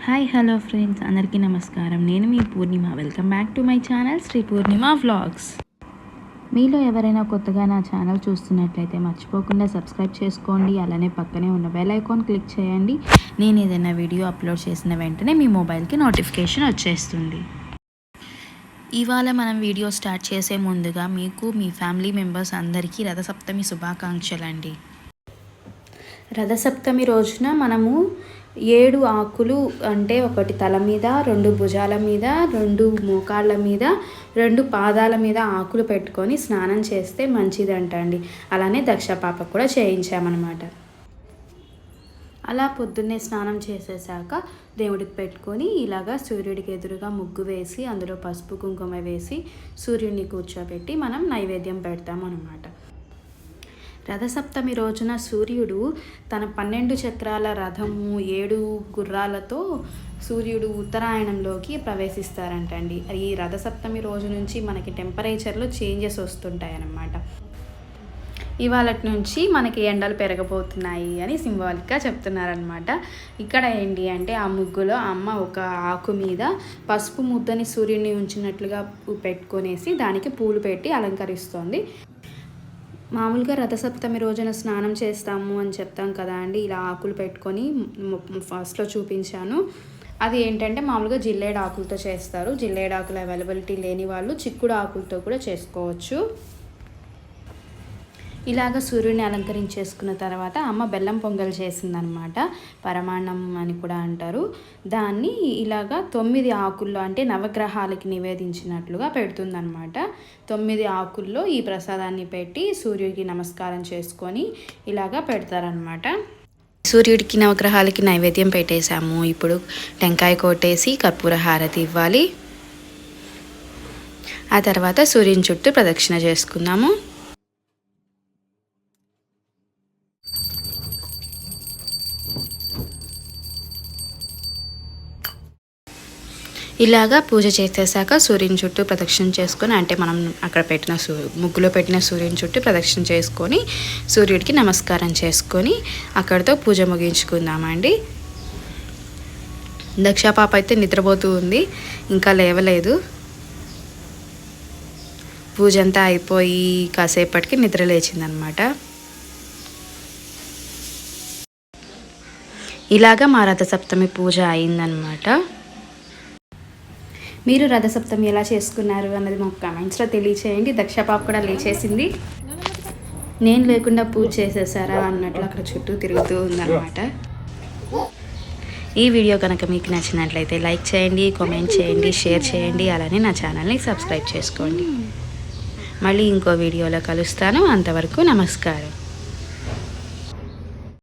Hi hello friends, అందరికీ నమస్కారం. నేను మీ Purnima. Welcome back to my channel Sri Purnima vlogs. మీలో ఎవరైనా కొత్తగా నా ఛానల్ చూస్తున్నట్లయితే మర్చిపోకుండా సబ్స్క్రైబ్ చేసుకోండి. అలానే పక్కనే ఉన్న బెల్ ఐకాన్ క్లిక్ చేయండి. నేను ఏదైనా వీడియో అప్లోడ్ చేసిన వెంటనే మీ మొబైల్కి నోటిఫికేషన్ వచ్చేస్తుంది. ఇవాళ మనం వీడియో స్టార్ట్ చేసే ముందుగా మీకు మీ ఫ్యామిలీ మెంబర్స్ అందరికీ రథసప్తమి శుభాకాంక్షలు అండి. రథసప్తమి రోజున మనము 7 ఆకులు అంటే ఒకటి తల మీద, 2 భుజాల మీద, 2 మోకాళ్ళ మీద, 2 పాదాల మీద ఆకులు పెట్టుకొని స్నానం చేస్తే మంచిదంట అండి. అలానే దక్ష పాపకు కూడా చేయించామన్నమాట. అలా పొద్దున్నే స్నానం చేసేసాక దేవుడికి పెట్టుకొని ఇలాగా సూర్యుడికి ఎదురుగా ముగ్గు వేసి అందులో పసుపు కుంకుమ వేసి సూర్యుడిని కూర్చోబెట్టి మనం నైవేద్యం పెడతాం అన్నమాట. రథసప్తమి రోజున సూర్యుడు తన 12 చక్రాల రథము 7 గుర్రాలతో సూర్యుడు ఉత్తరాయణంలోకి ప్రవేశిస్తారంటండి. ఈ రథసప్తమి రోజు నుంచి మనకి టెంపరేచర్లో చేంజెస్ వస్తుంటాయన్నమాట. ఇవాళ నుంచి మనకి ఎండలు పెరగబోతున్నాయి అని సింబాలిక్గా చెప్తున్నారనమాట. ఇక్కడ ఏంటి అంటే ఆ ముగ్గులో అమ్మ ఒక ఆకు మీద పసుపు ముద్దని సూర్యుడిని ఉంచినట్లుగా పెట్టుకొనేసి దానికి పూలు పెట్టి అలంకరిస్తోంది. మామూలుగా రథసప్తమి రోజున స్నానం చేస్తాము అని చెప్తాం కదా అండి. ఇలా ఆకులు పెట్టుకొని ఫస్ట్లో చూపించాను. అది ఏంటంటే మామూలుగా జిల్లేడు ఆకులతో చేస్తారు. జిల్లేడు ఆకులు అవైలబిలిటీ లేని వాళ్ళు చిక్కుడు ఆకులతో కూడా చేసుకోవచ్చు. ఇలాగ సూర్యుడిని అలంకరించేసుకున్న తర్వాత అమ్మ బెల్లం పొంగల్ చేసిందనమాట. పరమాన్నం అని కూడా అంటారు. దాన్ని ఇలాగా 9 ఆకుల్లో అంటే నవగ్రహాలకి నివేదించినట్లుగా పెడుతుందనమాట. 9 ఆకుల్లో ఈ ప్రసాదాన్ని పెట్టి సూర్యుడికి నమస్కారం చేసుకొని ఇలాగా పెడతారనమాట. సూర్యుడికి నవగ్రహాలకి నైవేద్యం పెట్టేశాము. ఇప్పుడు టెంకాయ కొట్టేసి కర్పూర హారతి ఇవ్వాలి. ఆ తర్వాత సూర్యుని చుట్టూ ప్రదక్షిణ చేసుకుందాము. ఇలాగా పూజ చేసేసాక సూర్యుని చుట్టూ ప్రదక్షిణ చేసుకొని అంటే మనం అక్కడ పెట్టిన ముగ్గులో పెట్టిన సూర్యుని చుట్టూ ప్రదక్షిణ చేసుకొని సూర్యుడికి నమస్కారం చేసుకొని అక్కడితో పూజ ముగించుకుందామండి. దక్ష పాప అయితే నిద్రపోతూ ఉంది, ఇంకా లేవలేదు. పూజ అంతా అయిపోయి కాసేపటికి నిద్ర లేచిందనమాట. ఇలాగా మా రథసప్తమి పూజ అయిందనమాట. మీరు రథసప్తమి ఎలా చేసుకున్నారు అన్నది మాకు కామెంట్స్లో తెలియచేయండి. దక్ష పాప కూడా లేచేసింది. నేను లేకుండా పూజ చేసేసారా అన్నట్లు అక్కడ చుట్టూ తిరుగుతూ ఉందన్నమాట. ఈ వీడియో కనుక మీకు నచ్చినట్లయితే లైక్ చేయండి, కామెంట్ చేయండి, షేర్ చేయండి. అలానే నా ఛానల్ని సబ్స్క్రైబ్ చేసుకోండి. మళ్ళీ ఇంకో వీడియోలో కలుస్తాను. అంతవరకు నమస్కారం.